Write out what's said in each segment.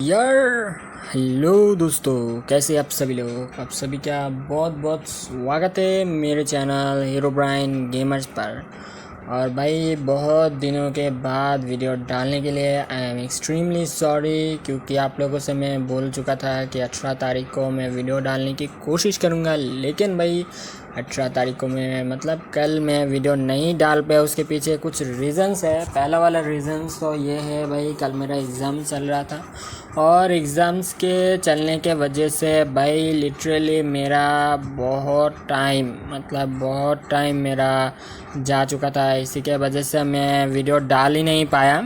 यार हेलो दोस्तों, कैसे आप सभी लोग। आप सभी का बहुत बहुत स्वागत है मेरे चैनल हीरो ब्राइन गेमर्स पर। और भाई बहुत दिनों के बाद वीडियो डालने के लिए आई एम एक्सट्रीमली सॉरी, क्योंकि आप लोगों से मैं बोल चुका था कि 18 तारीख को मैं वीडियो डालने की कोशिश करूँगा, लेकिन भाई 18 तारीख को मैं मतलब कल मैं वीडियो नहीं डाल पाया। उसके पीछे कुछ रीज़न्स है। पहला वाला रीज़न्स तो ये है भाई, कल मेरा एग्ज़ाम चल रहा था और एग्ज़ाम्स के चलने के वजह से भाई लिटरली मेरा बहुत टाइम मेरा जा चुका था। इसी के वजह से मैं वीडियो डाल ही नहीं पाया।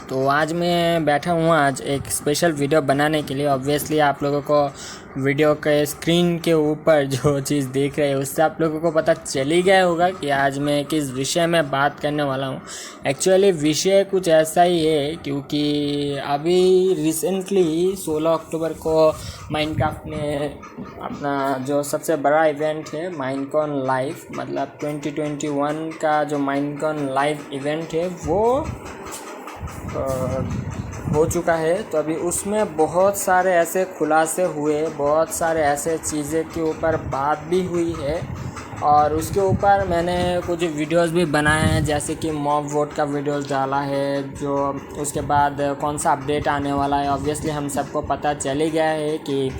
तो आज मैं बैठा हूँ आज एक स्पेशल वीडियो बनाने के लिए। ऑब्वियसली आप लोगों को वीडियो के स्क्रीन के ऊपर जो चीज़ देख रहे हैं उससे आप लोगों को पता चल ही गया होगा कि आज मैं किस विषय में बात करने वाला हूँ। एक्चुअली विषय कुछ ऐसा ही है, क्योंकि अभी रिसेंटली 16 अक्टूबर को माइनक्राफ्ट ने अपना जो सबसे बड़ा इवेंट है माइनकॉन लाइव, मतलब 2021 का जो माइनकॉन लाइव इवेंट है वो हो चुका है। तो अभी उसमें बहुत सारे ऐसे खुलासे हुए, बहुत सारे ऐसे चीज़ें के ऊपर बात भी हुई है और उसके ऊपर मैंने कुछ वीडियोस भी बनाए हैं, जैसे कि मॉब वोट का वीडियोस डाला है, जो उसके बाद कौन सा अपडेट आने वाला है। ऑब्वियसली हम सबको पता चल ही गया है कि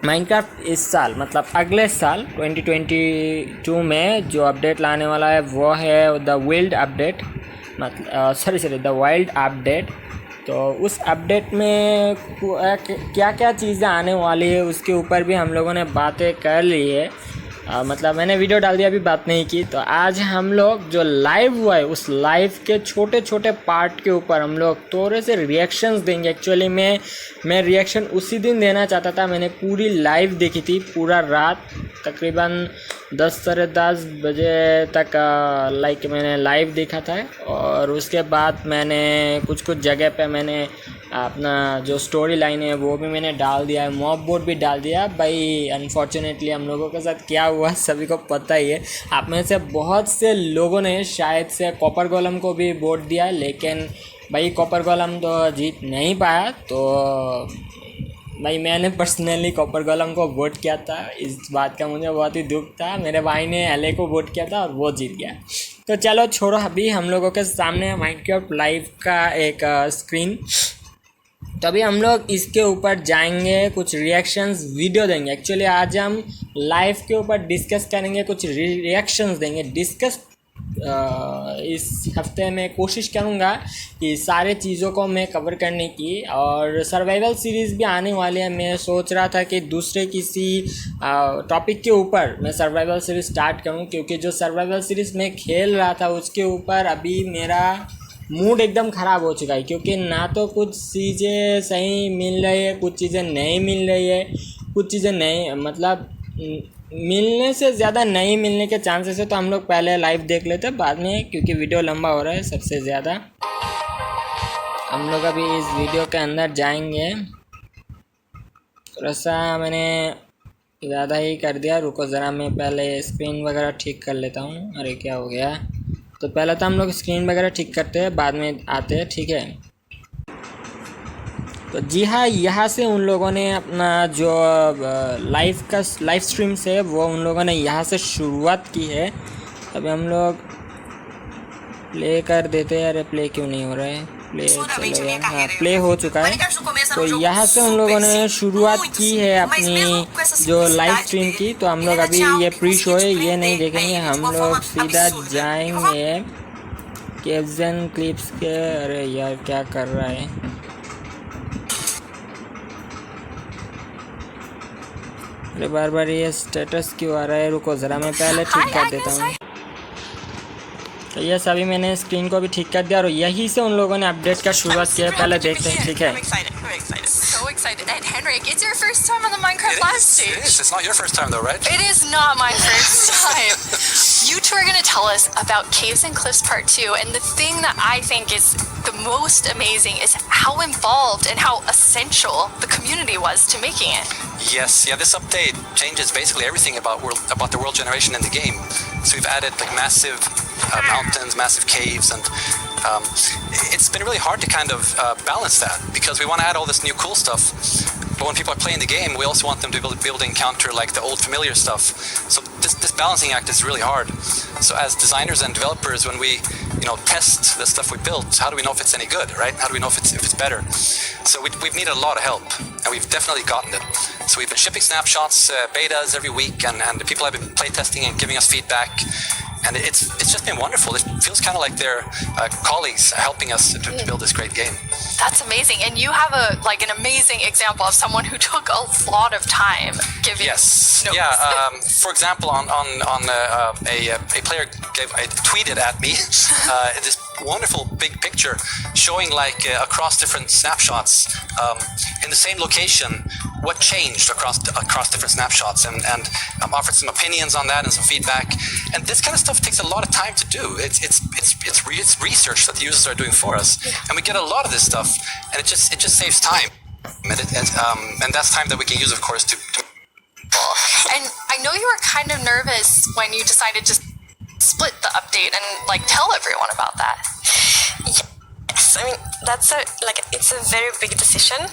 माइनक्राफ्ट इस साल मतलब अगले साल 2022 में जो अपडेट लाने वाला है वो है the wild update, the wild update. तो उस अपडेट में क्या क्या चीज़ें आने वाली है उसके ऊपर भी हम लोगों ने बातें कर ली है। मतलब मैंने वीडियो डाल दिया, अभी बात नहीं की। तो आज हम लोग जो लाइव हुआ है उस लाइव के छोटे छोटे पार्ट के ऊपर हम लोग थोड़े से रिएक्शंस देंगे। एक्चुअली मैं रिएक्शन उसी दिन देना चाहता था। मैंने पूरी लाइव देखी थी, पूरा रात तकरीबन 10 साढ़े 10 बजे तक मैंने लाइव देखा था। और उसके बाद मैंने कुछ जगह पे मैंने अपना जो स्टोरी लाइन है वो भी मैंने डाल दिया है, मॉब बोर्ड भी डाल दिया। भाई अनफॉर्चुनेटली हम लोगों के साथ क्या हुआ सभी को पता ही है। आप में से बहुत से लोगों ने शायद से कॉपर गोलम को भी वोट दिया, लेकिन भाई कॉपर गोलम तो जीत नहीं पाया। तो भाई मैंने पर्सनली कॉपर गोलम को वोट किया था, इस बात का मुझे बहुत ही दुख था। मेरे भाई ने एलए को वोट किया था और वो जीत गया। तो चलो छोड़ो, अभी हम लोगों के सामने माइनक्राफ्ट लाइव का एक स्क्रीन। तो अभी हम लोग इसके ऊपर जाएंगे, कुछ रिएक्शंस वीडियो देंगे। एक्चुअली आज हम लाइव के ऊपर डिस्कस करेंगे, कुछ रिएक्शंस देंगे। इस हफ्ते में कोशिश करूँगा कि सारे चीज़ों को मैं कवर करने की। और सर्वाइवल सीरीज़ भी आने वाली है। मैं सोच रहा था कि दूसरे किसी टॉपिक के ऊपर मैं सर्वाइवल सीरीज़ स्टार्ट करूँ, क्योंकि जो सर्वाइवल सीरीज़ मैं खेल रहा था उसके ऊपर अभी मेरा मूड एकदम ख़राब हो चुका है, क्योंकि ना तो कुछ चीज़ें सही मिल रही है, कुछ चीज़ें नहीं मिल रही है, कुछ चीज़ें नहीं मतलब मिलने से ज़्यादा नहीं मिलने के चांसेस है। तो हम लोग पहले लाइव देख लेते हैं बाद में, क्योंकि वीडियो लंबा हो रहा है सबसे ज़्यादा। हम लोग अभी इस वीडियो के अंदर जाएंगे। थोड़ा सा मैंने ज़्यादा ही कर दिया, रुको ज़रा मैं पहले स्क्रीन वगैरह ठीक कर लेता हूँ। अरे क्या हो गया। तो पहले तो हम लोग स्क्रीन वगैरह ठीक करते हैं, बाद में आते हैं, ठीक है। तो जी हाँ, यहाँ से उन लोगों ने अपना जो लाइव स्ट्रीम से वो उन लोगों ने यहाँ से शुरुआत की है। अभी हम लोग प्ले कर देते हैं। अरे प्ले क्यों नहीं हो रहा है, प्ले चलो यार, हाँ प्ले हो चुका है। तो यहाँ से उन लोगों ने शुरुआत की है अपनी जो लाइव स्ट्रीम की। तो हम लोग अभी ये प्री शो है ये नहीं देखेंगे, हम लोग सीधा जाएंगे केव्स एंड क्लिप्स के। अरे यार क्या कर रहा है। अरे बार बार ये स्टेटस क्यों आ रहा है, रुको ज़रा मैं पहले ठीक कर देता हूँ। तो ये सभी मैंने स्क्रीन को भी ठीक कर दिया और यही से उन लोगों ने अपडेट का शुरुआत किया। पहले देखते हैं, ठीक है। So excited. And Henrik, it's your first time on the Minecraft live stage. It is. It's not your first time though, right? It is not my first time. You two are going to tell us about Caves and Cliffs Part 2, and the thing that I think is the most amazing is how involved and how essential the community was to making it. Yes, yeah, this update changes basically everything about the world generation in the game. So we've added like massive mountains, massive caves, and it's been really hard to kind of balance that, because we want to add all this new cool stuff, but when people are playing the game, we also want them to be able to encounter like the old familiar stuff. So this balancing act is really hard. So as designers and developers, when we test the stuff we built, how do we know if it's any good, right? How do we know if it's better? So we've needed a lot of help, and we've definitely gotten it. So we've been shipping snapshots, betas every week, and the people have been playtesting and giving us feedback. And it's just been wonderful. It feels kind of like they're colleagues helping us to build this great game. That's amazing. And you have an amazing example of someone who took a lot of time giving notes. Yeah. For example, on a player tweeted at me this wonderful big picture showing like across different snapshots in the same location what changed across different snapshots, and offered some opinions on that and some feedback. And this kind of stuff takes a lot of time to do. It's research that the users are doing for us, and we get a lot of this stuff, and it just saves time, and that's time that we can use, of course, to. And I know you were kind of nervous when you decided to split the update and tell everyone about that. Yes, I mean it's a very big decision.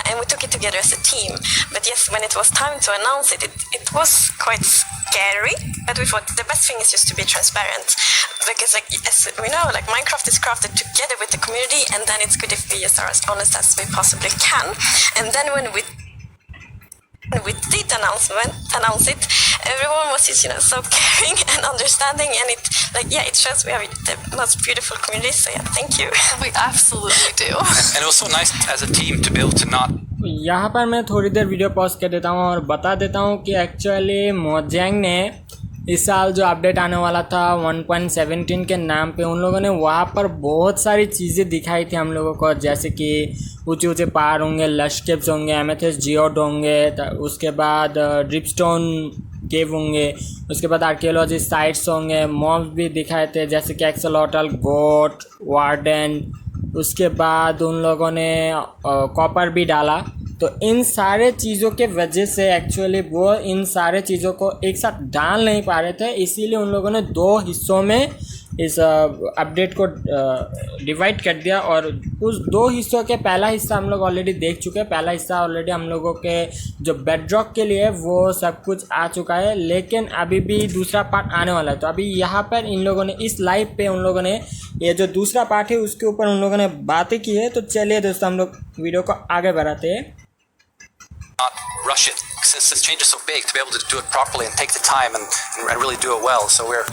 And we took it together as a team. But yes, when it was time to announce it, it was quite scary. But we thought the best thing is just to be transparent. Because as we know, Minecraft is crafted together with the community, and then it's good if we just are as honest as we possibly can. And then when we did announce it, everyone was just so caring and understanding, and it shows we have the most beautiful community. So yeah, thank you. We absolutely do. And it was so nice as a team to be able to not. यहाँ पर मैं थोड़ी देर video pause कर देता हूँ और बता देता हूँ कि एक्चुअली मोजेंग ने इस साल जो अपडेट आने वाला था 1.17 के नाम पे उन लोगों ने वहाँ पर बहुत सारी चीज़ें दिखाई थी हम लोगों को, जैसे कि ऊंचे ऊंचे पहाड़ होंगे, लश केव्स होंगे, एमेथिस्ट जियोड होंगे, उसके बाद ड्रिपस्टोन केव होंगे, उसके बाद आर्कियोलॉजी साइट्स होंगे, मॉब्स भी दिखाए थे जैसे कि एक्सलॉटल, गोट, वार्डन। उसके बाद उन लोगों ने कॉपर भी डाला। तो इन सारे चीज़ों के वजह से एक्चुअली वो इन सारे चीज़ों को एक साथ डाल नहीं पा रहे थे, इसीलिए उन लोगों ने 2 हिस्सों में इस अपडेट को डिवाइड कर दिया। और उस 2 हिस्सों के पहला हिस्सा हम लोग ऑलरेडी देख चुके हैं। पहला हिस्सा ऑलरेडी हम लोगों के जो बेडरॉक के लिए वो सब कुछ आ चुका है, लेकिन अभी भी दूसरा पार्ट आने वाला है। तो अभी यहाँ पर इन लोगों ने इस लाइव पे उन लोगों ने ये जो दूसरा पार्ट है उसके ऊपर उन लोगों ने बातें की है। तो चलिए दोस्तों हम लोग वीडियो को आगे बढ़ाते हैं। Not rush it, since this change is so big, to be able to do it properly and take the time and really do it well. So we're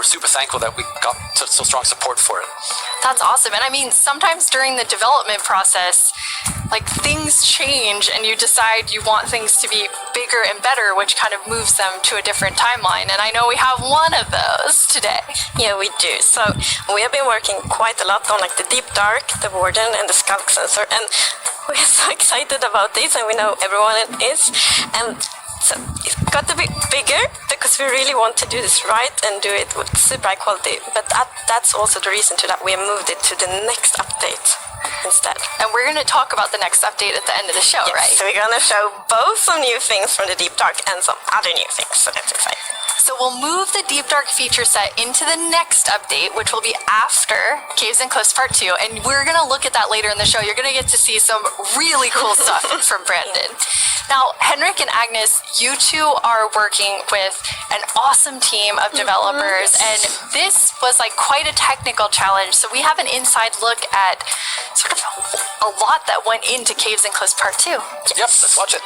super thankful that we got so strong support for it. That's awesome. And I mean, sometimes during the development process, things change and you decide you want things to be bigger and better, which kind of moves them to a different timeline. And I know we have one of those today. Yeah, we do. So we have been working quite a lot on the Deep Dark, the Warden, and the Skulk Sensor. And we're so excited about this, and we know everyone is. And so it got a bit bigger because we really want to do this right and do it with super high quality. But that's also the reason to that we moved it to the next update instead. And we're going to talk about the next update at the end of the show, yes, right? So we're going to show both some new things from the Deep Dark and some other new things. So that's exciting. So we'll move the Deep Dark feature set into the next update, which will be after Caves and Cliffs Part 2. And we're going to look at that later in the show. You're going to get to see some really cool stuff from Brandon. Now, Henrik and Agnes, you two are working with an awesome team of developers, and this was quite a technical challenge. So we have an inside look at sort of a lot that went into Caves and Cliffs Part 2. Yep, let's watch it.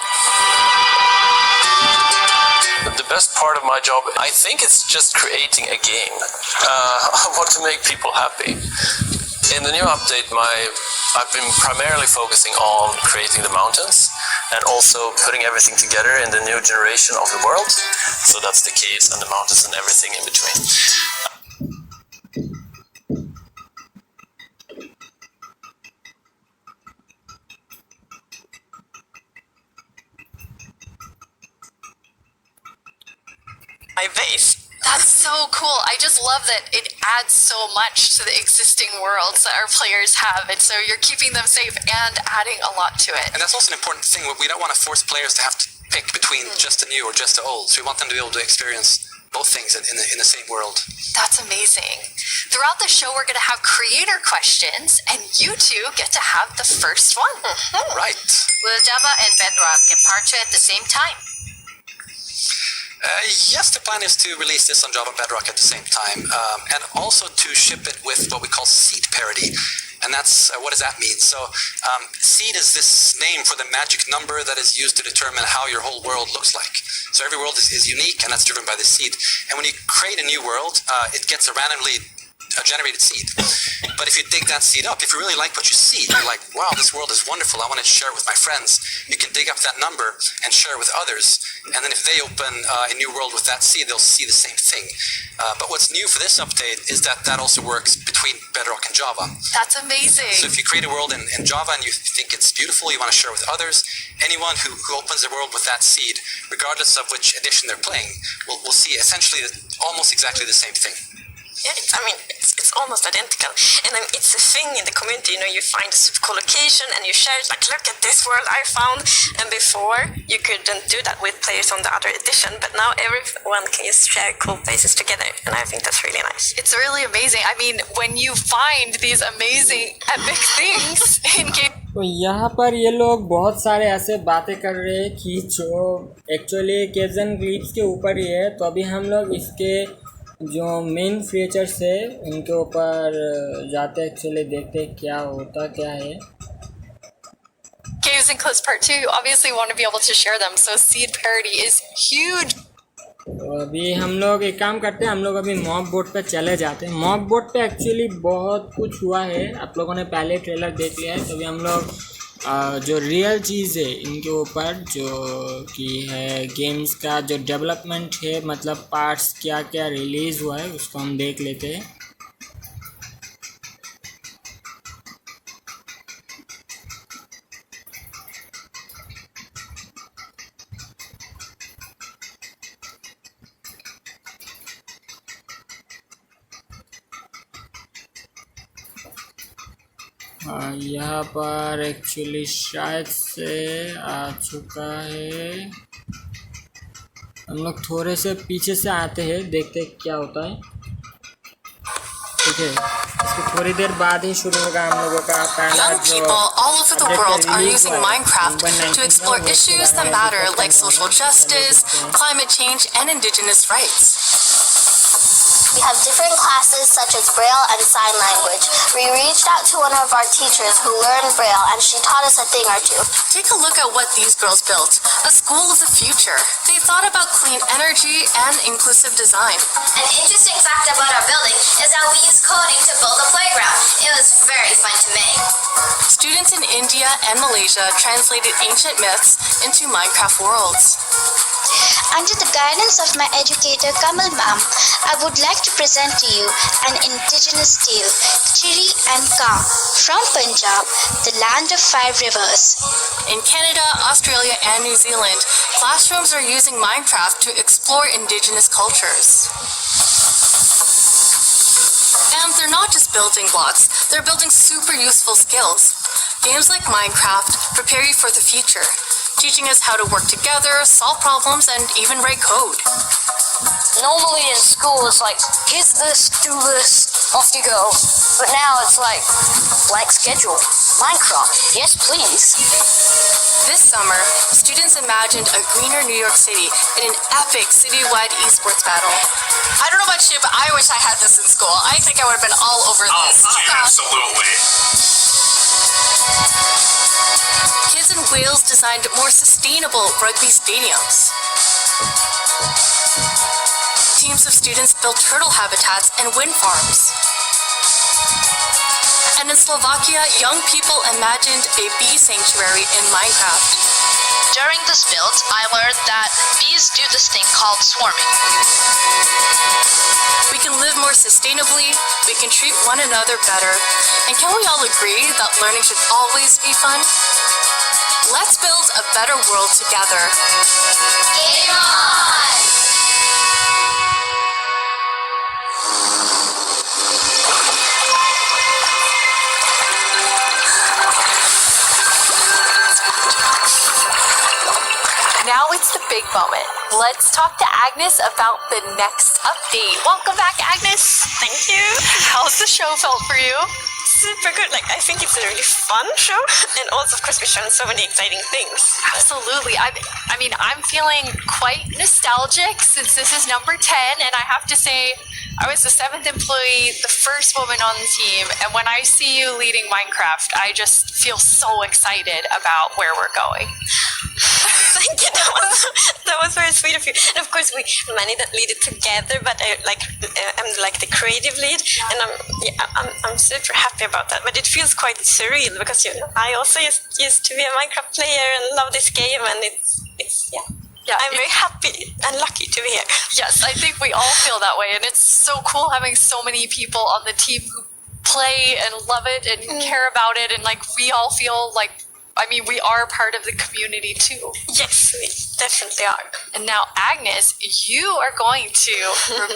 The best part of my job, I think it's just creating a game. I want to make people happy. In the new update, I've been primarily focusing on creating the mountains and also putting everything together in the new generation of the world. So that's the caves and the mountains and everything in between. My base. That's so cool. I just love that it adds so much to the existing worlds that our players have. And so you're keeping them safe and adding a lot to it. And that's also an important thing. We don't want to force players to have to pick between just the new or just the old. So we want them to be able to experience both things in the same world. That's amazing. Throughout the show, we're going to have creator questions, and you two get to have the first one. Right. Will Java and Bedrock get Part 2 at the same time? Yes, the plan is to release this on Java and Bedrock at the same time, and also to ship it with what we call seed parity. And that's, what does that mean? So, seed is this name for the magic number that is used to determine how your whole world looks like. So every world is unique, and that's driven by the seed. And when you create a new world, it gets a randomly generated seed. But if you dig that seed up, if you really like what you see, you're like, wow, this world is wonderful, I want to share it with my friends. You can dig up that number and share it with others. And then if they open a new world with that seed, they'll see the same thing. But what's new for this update is that also works between Bedrock and Java. That's amazing. So if you create a world in Java and you think it's beautiful, you want to share it with others, anyone who opens the world with that seed, regardless of which edition they're playing, will see essentially almost exactly the same thing. Yeah, it's almost identical, and it's a thing in the community. You find a super cool location and you share it. Like, look at this world I found. And before you couldn't do that with players on the other edition, but now everyone can just share cool places together, and I think that's really nice. It's really amazing. I mean, when you find these amazing epic things in game. तो यहाँ पर ये लोग बहुत सारे ऐसे बातें कर रहे हैं कि जो एक्चुअली केव्स एंड क्लिप्स के ऊपर ही है। तो अभी हम लोग इसके जो मेन फीचर्स है उनके ऊपर जाते हैं, एक्चुअली देखते हैं क्या है। Caves and Cliffs Part 2, you obviously want to be able to share them, so seed parity is huge. तो अभी हम लोग एक काम करते हैं, हम लोग अभी मॉब बोट पे चले जाते हैं। मॉब बोट पे एक्चुअली बहुत कुछ हुआ है, आप लोगों ने पहले ट्रेलर देख लिया है। तो अभी हम लोग जो रियल चीज़ है इनके ऊपर जो कि है गेम्स का जो डेवलपमेंट है, मतलब पार्ट्स क्या क्या रिलीज़ हुआ है उसको हम देख लेते हैं। यहाँ पर एक्चुअली शायद से आ चुका है। हम लोग थोड़े से पीछे से आते हैं, देखते हैं क्या होता है। ठीक है, इसको थोड़ी देर बाद ही शुरू होगा हम लोगों का पहला Young people all over the world are using Minecraft to explore issues that matter like social justice, climate change, and indigenous rights. We have different classes such as Braille and Sign Language. We reached out to one of our teachers who learned Braille and she taught us a thing or two. Take a look at what these girls built, a school of the future. They thought about clean energy and inclusive design. An interesting fact about our building is that we used coding to build a playground. It was very fun to make. Students in India and Malaysia translated ancient myths into Minecraft worlds. Under the guidance of my educator Kamal Ma'am, I would like to present to you an indigenous tale, Chiri and Kaa, from Punjab, the land of 5 rivers. In Canada, Australia, and New Zealand, classrooms are using Minecraft to explore indigenous cultures. And they're not just building blocks, they're building super useful skills. Games like Minecraft prepare you for the future, teaching us how to work together, solve problems, and even write code. Normally in school it's like, here's this, do this, off you go. But now it's like schedule. Minecraft, yes please. This summer, students imagined a greener New York City in an epic citywide esports battle. I don't know about you, but I wish I had this in school. I think I would have been all over this. Absolutely. Kids in Wales designed more sustainable rugby stadiums. Teams of students built turtle habitats and wind farms. And in Slovakia, young people imagined a bee sanctuary in Minecraft. During this build, I learned that bees do this thing called swarming. We can live more sustainably, we can treat one another better, and can we all agree that learning should always be fun? Let's build a better world together. Game on! Now it's the big moment. Let's talk to Agnes about the next update. Welcome back, Agnes. Thank you. How's the show felt for you? Super good. Like, I think it's a really fun show, and also, of course, we've shown so many exciting things. Absolutely. I mean, I'm feeling quite nostalgic since this is number 10, and I have to say, I was the 7th employee, the first woman on the team, and when I see you leading Minecraft, I just feel so excited about where we're going. Thank you. That was very sweet of you. And of course, we managed to lead it together. But I'm like the creative lead, and I'm super happy about that. But it feels quite surreal because I also used to be a Minecraft player and love this game, and it's I'm very happy and lucky to be here. Yes, I think we all feel that way, and it's so cool having so many people on the team who play and love it and care about it, and like we all feel like. I mean, we are part of the community too. Yes, we definitely are. And now, Agnes, you are going to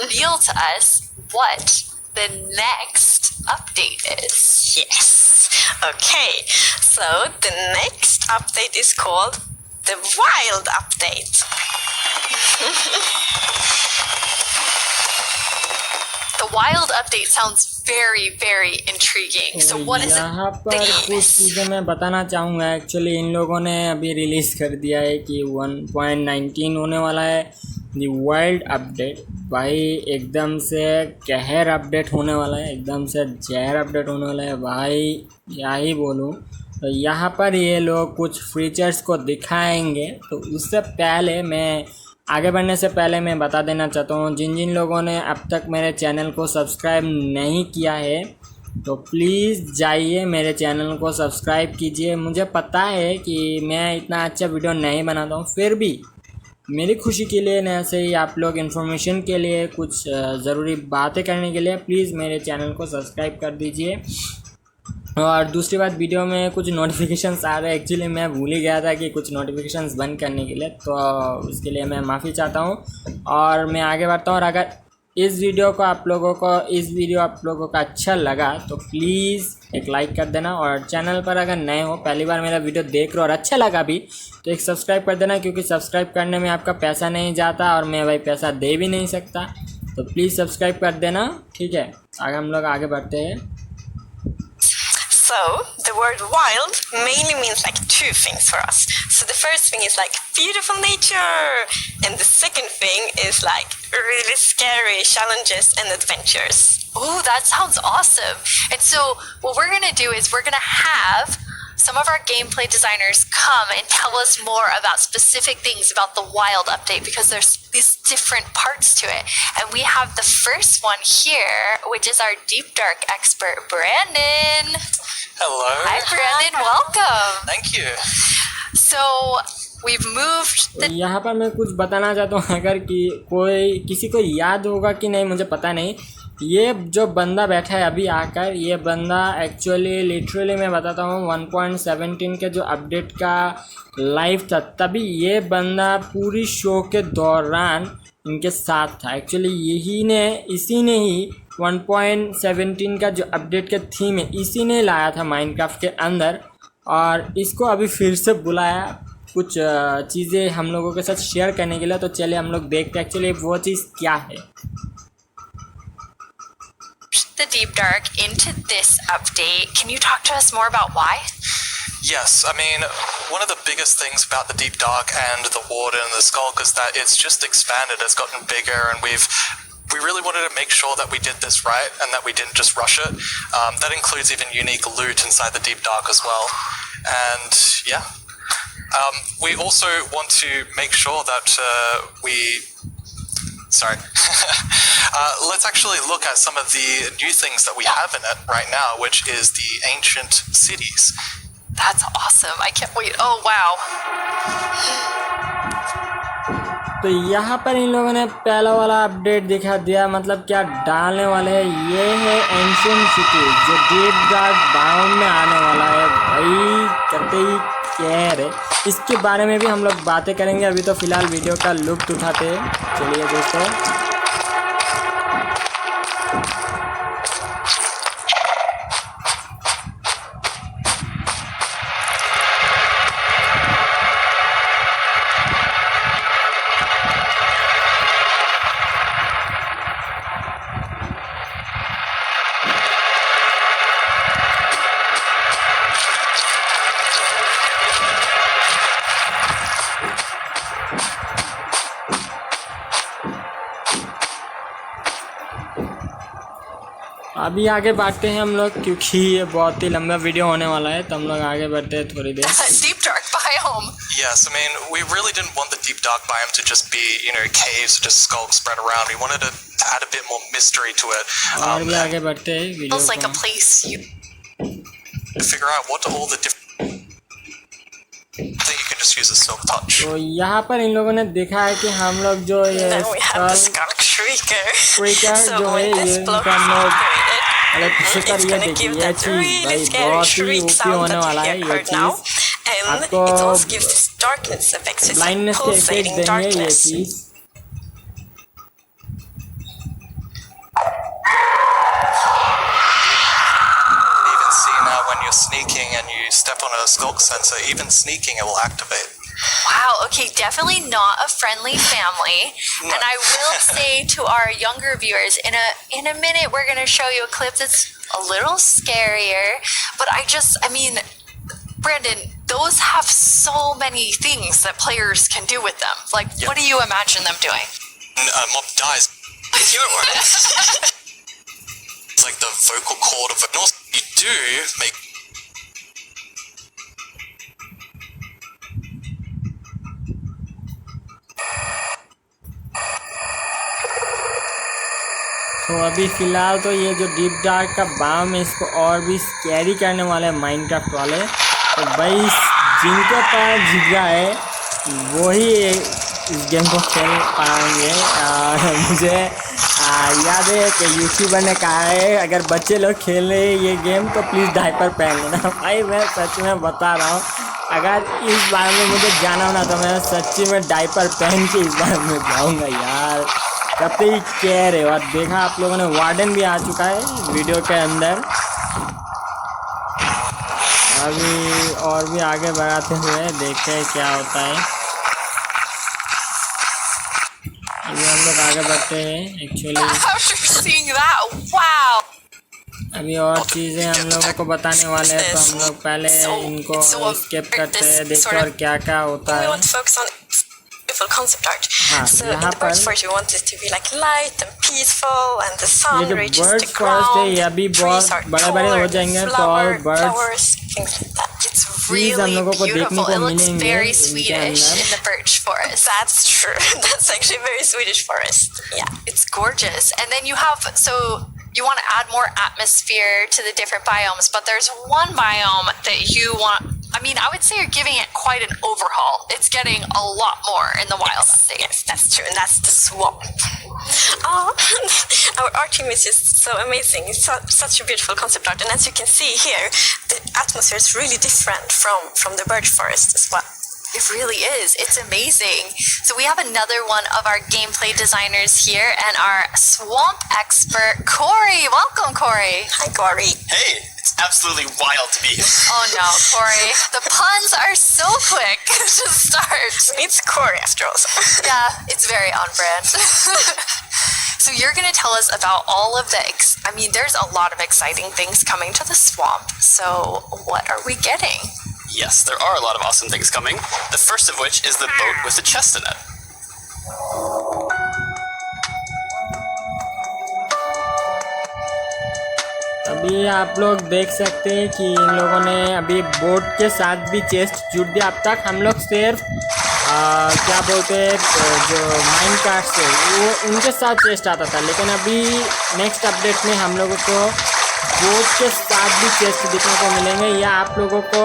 reveal to us what the next update is. Yes. Okay, so the next update is called the Wild Update. The Wild Update sounds very, very intriguing. So what is यहाँ पर कुछ चीज़ें मैं बताना चाहूँगा. Actually in लोगों ने अभी रिलीज़ कर दिया है कि 1.19 होने वाला है दी वाइल्ड अपडेट. भाई एकदम से कहर अपडेट होने वाला है, एकदम से जहर अपडेट होने वाला है भाई, क्या ही बोलूँ. तो यहाँ पर ये लोग कुछ फीचर्स को दिखाएंगे. तो उससे पहले मैं आगे बढ़ने से पहले मैं बता देना चाहता हूँ, जिन जिन लोगों ने अब तक मेरे चैनल को सब्सक्राइब नहीं किया है तो प्लीज़ जाइए मेरे चैनल को सब्सक्राइब कीजिए. मुझे पता है कि मैं इतना अच्छा वीडियो नहीं बनाता हूँ, फिर भी मेरी खुशी के लिए न ऐसे ही आप लोग इन्फॉर्मेशन के लिए कुछ ज़रूरी बातें करने के लिए प्लीज़ मेरे चैनल को सब्सक्राइब कर दीजिए. और दूसरी बात, वीडियो में कुछ नोटिफिकेशंस आ रहे हैं. एक्चुअली मैं भूल ही गया था कि कुछ नोटिफिकेशंस बंद करने के लिए, तो उसके लिए मैं माफ़ी चाहता हूँ. और मैं आगे बढ़ता हूँ. और अगर इस वीडियो आप लोगों को अच्छा लगा तो प्लीज़ एक लाइक कर देना. और चैनल पर अगर नए हो, पहली बार मेरा वीडियो देख रहे हो और अच्छा लगा भी, तो एक सब्सक्राइब कर देना, क्योंकि सब्सक्राइब करने में आपका पैसा नहीं जाता और मैं भाई पैसा दे भी नहीं सकता. तो प्लीज़ सब्सक्राइब कर देना, ठीक है. आगे हम लोग आगे बढ़ते हैं. So, the word wild mainly means like two things for us. So the first thing is like beautiful nature, and the second thing is like really scary challenges and adventures. Oh, that sounds awesome. And so what we're going to do is we're going to have some of our gameplay designers come and tell us more about specific things about the Wild Update, because there's these different parts to it. And we have the first one here, which is our Deep Dark expert, Brandon. Hello. Hi, Brandon. Welcome. Thank you. So we've moved the... यहाँ पर मैं कुछ बताना चाहता हूँ, अगर कि किसी को याद होगा कि नहीं मुझे पता नहीं. ये जो बंदा बैठा है अभी आकर, ये बंदा एक्चुअली लिटरली मैं बताता हूँ 1.17 के जो अपडेट का लाइव था, तभी ये बंदा पूरी शो के दौरान इनके साथ था. एक्चुअली इसी ने ही 1.17 का जो अपडेट का थीम है, इसी ने लाया था माइनक्राफ्ट के अंदर, और इसको अभी फिर से बुलाया कुछ चीज़ें हम लोगों के साथ शेयर करने के लिए. तो चलिए हम लोग देखते हैं एक्चुअली वो चीज़ क्या है. the Deep Dark into this update. Can you talk to us more about why? Yes, I mean, one of the biggest things about the Deep Dark and the Warden and the Skulk is that it's just expanded, it's gotten bigger, and we really wanted to make sure that we did this right and that we didn't just rush it. That includes even unique loot inside the Deep Dark as well. And yeah, we also want to make sure that let's actually look at some of the new things that we have in it right now, which is the ancient cities. That's awesome. I can't wait. Oh, wow. तो यहाँ पर इन लोगों ने पहला वाला update दिखा दिया. मतलब क्या डालने वाले हैं, ये है एंशिएंट सिटी जो डीप डार्क बाउंड में आने वाला है. भाई करते ही कहर है. इसके बारे में भी हम लोग बातें करेंगे. अभी तो फिलहाल वीडियो का लुत्फ उठाते हैं. चलिए दोस्तों. अभी आगे बढ़ते हैं हम लोग क्योंकि ये बहुत ही लंबा वीडियो होने वाला है, तो हम लोग आगे बढ़ते हैं थोड़ी देर। Deep dark biome. Yes, I mean, we really didn't want the deep dark biome to just be, caves or just skulls spread around. We wanted to add a bit more mystery to it. और भी आगे बढ़ते हैं video Feels like a place you figure out what all the different. I think you can just use a silk touch. तो यहाँ पर इन लोगों ने देखा है कि हम लोग जो ये Then we have the skull skull shrieker. Creaker So जो है when ये this इनका block हम लोग activated, अरे पीछे कर it's ये gonna देखिए give ये that चीज़ really भाई scary बहुत ही shriek ऊपी sound होने that वाला you है ये heard now. चीज़। And आपको it also gives this darkness effect, so it's like blindness के इफेक्ट pulsating देंगे ये darkness. Cheese. Even see now when you're sneaking and you step on a skulk sensor, even sneaking it will activate. Wow, okay, definitely not a friendly family. No. And I will say to our younger viewers, in a minute we're gonna show you a clip that's a little scarier. But I mean, Brandon, those have so many things that players can do with them. Like, Yep. what do you imagine them doing? Mob dies. You know what? It's like the vocal cord of it. And also, you do make तो अभी फ़िलहाल तो ये जो deep dark का balm है इसको और भी कैरी करने वाले हैं माइनक्राफ्ट वाले। तो भाई जिनके पास जिगरा है वही इस गेम को खेल पाएंगे। मुझे याद है कि यूट्यूबर ने कहा है अगर बच्चे लोग खेल रहे हैं ये गेम तो प्लीज़ डायपर पहन लेना। भाई मैं सच में बता रहा हूँ, अगर इस बार में मुझे जाना हो ना तो मैं सच्ची में डायपर पहन के इस बार में जाऊँगा यार। तब तक ही कह रहे हो। और देखा आप लोगों ने वार्डन भी आ चुका है वीडियो के अंदर। अभी और भी आगे बढ़ाते हुए देखते हैं क्या होता है। अभी हम लोग आगे बढ़ते हैं actually. After seeing that, wow! अभी और चीज़ें हम लोगों को बताने वाले हैं, तो हम लोग पहले इनको स्किप करते हैं, देखते हैं और क्या क्या होता We है। want to focus on beautiful concept art. हाँ, So in यहाँ the पर bird forest we want it to be like light and peaceful, and the sun ये जो reaches bird the forest है ground. ये अभी Trees बहुत are बड़े-बड़े हो tall, जाएंगे, flowers, birds things like that. It's Trees हम really लोगों को देखने beautiful. को It looks मिलेंगे very इनके Swedish अंदर। in the birch forest. That's true. That's actually very Swedish forest. Yeah. It's gorgeous. And then you have, so you want to add more atmosphere to the different biomes, but there's one biome that you want, I mean, I would say you're giving it quite an overhaul. It's getting a lot more in the wild update. Yes, that's true, and that's the swamp. Oh, our art team is just so amazing. It's such a beautiful concept art, and as you can see here, the atmosphere is really different from the birch forest as well. It really is. It's amazing. So we have another one of our gameplay designers here and our swamp expert, Corey. Welcome, Corey. Hi, Corey. Hey, it's absolutely wild to be here. Oh no, Corey. The puns are so quick to start. It's Corey after all. Yeah, it's very on brand. So you're going to tell us about all of the, I mean, there's a lot of exciting things coming to the swamp. So what are we getting? Yes, there are a lot of awesome things coming. The first of which is the boat with the chest in it. अभी आप लोग देख सकते हैं कि इन लोगों ने अभी बोट के साथ भी चेस्ट जुड़ दिया। अब तक हम लोग सिर्फ क्या बोलते हैं जो माइनक्राफ्ट से वो उनके साथ चेस्ट आता था, लेकिन अभी नेक्स्ट अपडेट में हम लोगों को बोट के साथ भी चेस्ट दिखने को मिलेंगे या आप लोगों को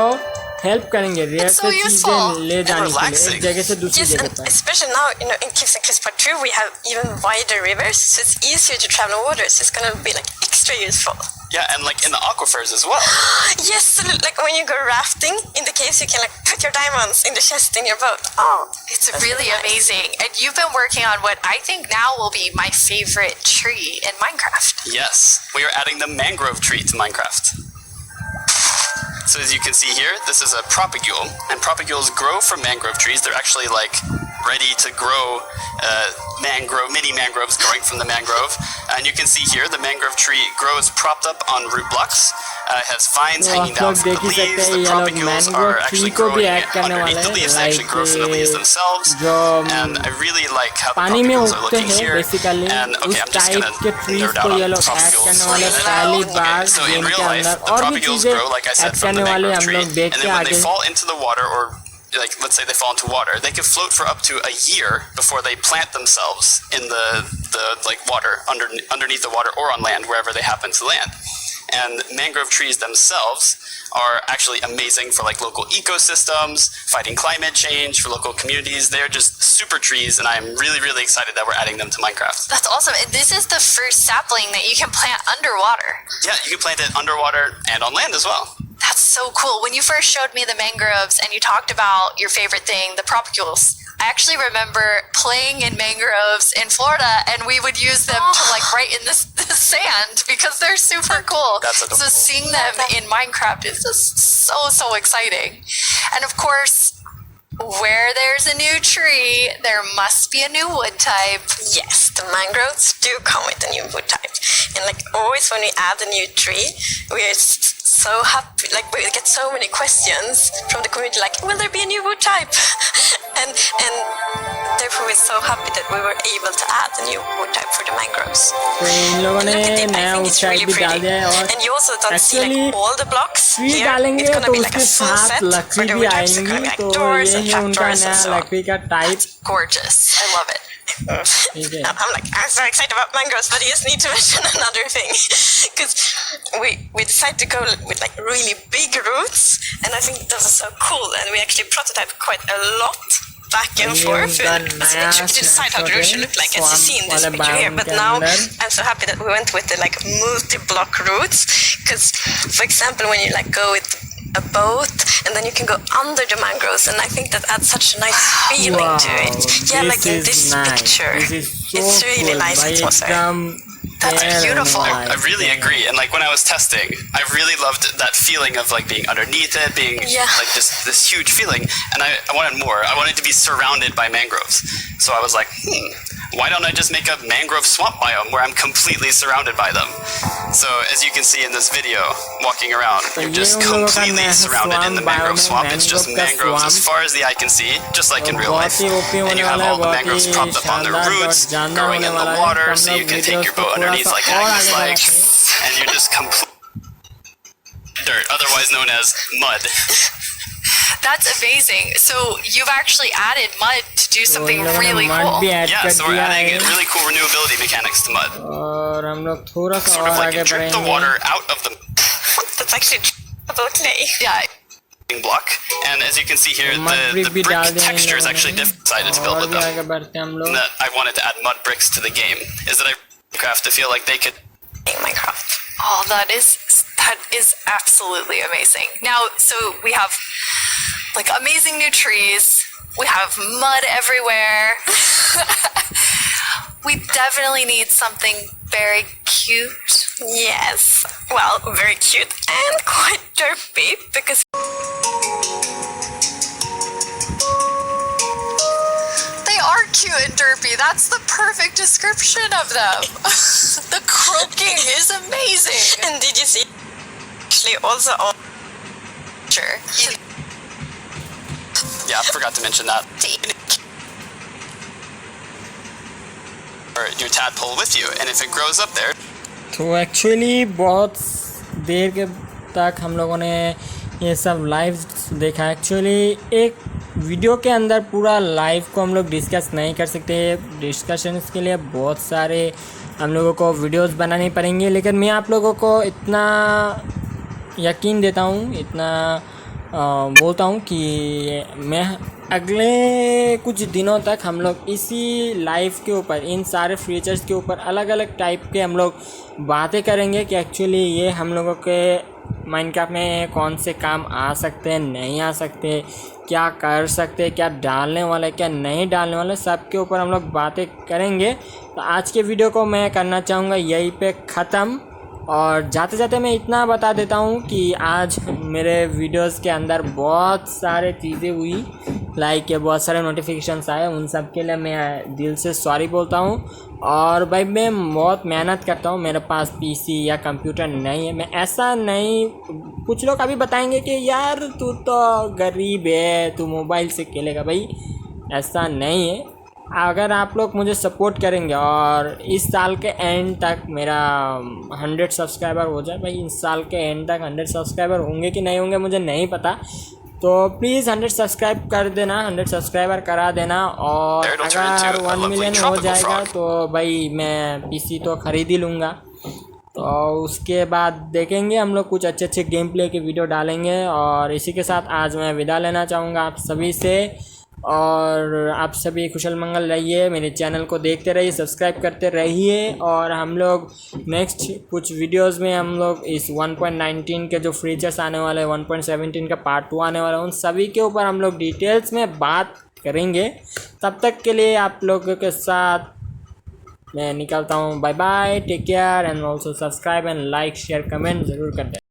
हेल्प करेंगे रेयर से चीज़ें ले जाने के लिए एक जगह से दूसरी जगह पर। Especially now, in Caves and Cliffs Part 2, we have even wider rivers, so it's easier to travel on water, so it's gonna be like extra useful. Yeah, and like in the aquifers as well. Yes, like when you go rafting in the caves, you can like put your diamonds in the chest in your boat. Oh, it's really amazing. And you've been working on what I think now will be my favorite tree in Minecraft. Yes, we are adding the mangrove tree to Minecraft. So as you can see here, this is a propagule, and propagules grow from mangrove trees. They're actually like ready to grow mini mangroves growing from the mangrove. And you can see here the mangrove tree grows propped up on root blocks. has vines तो hanging आप down लोग from देख the ही सकते leaves. हैं The ये लोग propagules mangrove are tree actually को भी growing ऐड करने वाले underneath the हैं, leaves. They actually grow from the leaves themselves. जो And I really like how the पानी में propagules are उगते looking हैं here. बेसिकली And okay, उस I'm just टाइप gonna के ट्रीज nerd को out ये on लोग ऐड propagules करने for वाले a minute. पहली बार So in गेम real के life, अंदर the और भी propagules चीजें grow, like I add said, from करने the वाले mangrove हम tree, लोग देख and के then when they आगे fall into the water, or like let's say they fall into water, they can float for up to a year before they plant themselves in the like water underneath the water or on land, wherever they happen to land. And mangrove trees themselves are actually amazing for like local ecosystems, fighting climate change, for local communities. They're just super trees, and I'm really excited that we're adding them to Minecraft. That's awesome. And this is the first sapling that you can plant underwater. Yeah, you can plant it underwater and on land as well. That's so cool. When you first showed me the mangroves and you talked about your favorite thing, the propagules, I actually remember playing in mangroves in Florida, and we would use them to like write in the sand because they're super cool. That's adorable. So seeing them in Minecraft is just so exciting. And of course, where there's a new tree, there must be a new wood type. Yes, the mangroves do come with a new wood type. And like always when we add a new tree, we are so happy, like we get so many questions from the community like, will there be a new wood type? and therefore we're so happy that we were able to add a new wood type for the mangroves. तो इन लोगों ने Look at it, I नया think wood it's type really भी डाल pretty. दिया है और And you also don't see actually like all the blocks tree here. डालेंगे It's gonna तो be like उसके a full साथ set for लकड़ी the भी wood types. It's आएंगी, gonna be like तो doors ये and है उनका trapdoors and नया so on. लकड़ी का type. Gorgeous. I love it. ठीक है. I'm so excited about mangroves, but I just need to mention another thing because we decided to go with like really big roots, and I think those are so cool. And we actually prototyped quite a lot back and forth. And it's tricky to decide how the roots should look like, as you see in this picture here. But now I'm so happy that we went with the like multi-block roots, because for example, when you like go with a boat and then you can go under the mangroves, and I think that adds such a nice feeling to it. Yeah, like in this picture. It's really nice. It was That's beautiful. I really agree. And like when I was testing, I really loved that feeling of like being underneath it, being like this huge feeling. And I wanted more. I wanted to be surrounded by mangroves. So I was like, why don't I just make a mangrove swamp biome where I'm completely surrounded by them? So as you can see in this video, walking around, you're just completely surrounded in the mangrove swamp. It's just mangroves as far as the eye can see, just like in real life. And you have all the mangroves propped up on their roots, growing in the water, so you can take your boat underneath like Agnes like, and you're just complete dirt, otherwise known as mud. That's amazing. So you've actually added mud to do something really cool. Yeah, so we're adding really cool renewability mechanics to mud. और हम लोग थोड़ा सा Sort of और like आगे you drip the बढ़ेंगे. water out of the That's actually about clay. Yeah. block, and as you can see here, the brick texture is actually different. Decided to build with them. And that I wanted to add mud bricks to the game is that I Minecraft to feel like they could Minecraft. Oh, that is absolutely amazing. Now, so we have like amazing new trees. We have mud everywhere. We definitely need something very cute. Yes. Well, very cute and quite derpy because they are cute and derpy. That's the perfect description of them. The croaking is amazing. And did you see actually also on Sure. Yeah, I forgot to mention that. Or your tadpole with you, and if it grows up there. तो actually बहुत देर के तक हम लोगों ने ये सब live देखा. एक्चुअली एक वीडियो के अंदर पूरा लाइव को हम लोग डिस्कस नहीं कर सकते. डिस्कशंस के लिए बहुत सारे हम लोगों को वीडियोस बनानी पड़ेंगी, लेकिन मैं आप लोगों को इतना यकीन देता हूँ, इतना बोलता हूँ कि मैं अगले कुछ दिनों तक हम लोग इसी लाइव के ऊपर, इन सारे फीचर्स के ऊपर अलग अलग टाइप के हम लोग बातें करेंगे कि एक्चुअली ये हम लोगों के माइनक्राफ्ट में कौन से काम आ सकते हैं, नहीं आ सकते, क्या कर सकते हैं, क्या डालने वाले, क्या नहीं डालने वाले, सब के ऊपर हम लोग बातें करेंगे. तो आज के वीडियो को मैं करना चाहूँगा यहीं पे ख़त्म. और जाते जाते मैं इतना बता देता हूँ कि आज मेरे वीडियोस के अंदर बहुत सारे चीज़ें हुई लाइक के बहुत सारे नोटिफिकेशंस आए, उन सब के लिए मैं दिल से सॉरी बोलता हूँ। और भाई मैं बहुत मेहनत करता हूँ, मेरे पास पीसी या कंप्यूटर नहीं है। मैं ऐसा नहीं, कुछ लोग अभी बताएंगे कि यार तू तो गरीब है, तू मोबाइल से खेलेगा। भाई ऐसा नहीं है। अगर आप लोग मुझे सपोर्ट करेंगे और इस साल के एंड तक मेरा 100 सब्सक्राइबर हो जाए, भाई इस साल के एंड तक 100 सब्सक्राइबर होंगे कि नहीं होंगे मुझे नहीं पता, तो प्लीज़ 100 सब्सक्राइब कर देना, 100 सब्सक्राइबर करा देना। और अगर 1 मिलियन हो जाएगा तो भाई मैं पीसी तो ख़रीद ही लूँगा। तो उसके बाद देखेंगे हम लोग, कुछ अच्छे अच्छे गेम प्ले के वीडियो डालेंगे। और इसी के साथ आज मैं विदा लेना चाहूँगा आप सभी से, और आप सभी कुशल मंगल रहिए, मेरे चैनल को देखते रहिए, सब्सक्राइब करते रहिए। और हम लोग नेक्स्ट कुछ वीडियोस में हम लोग इस 1.19 के जो फीचर्स आने वाले हैं, 1.17 का पार्ट 2 आने वाला है, उन सभी के ऊपर हम लोग डिटेल्स में बात करेंगे। तब तक के लिए आप लोगों के साथ मैं निकलता हूँ। Bye bye, take care and also subscribe and like share comment ज़रूर कर दें।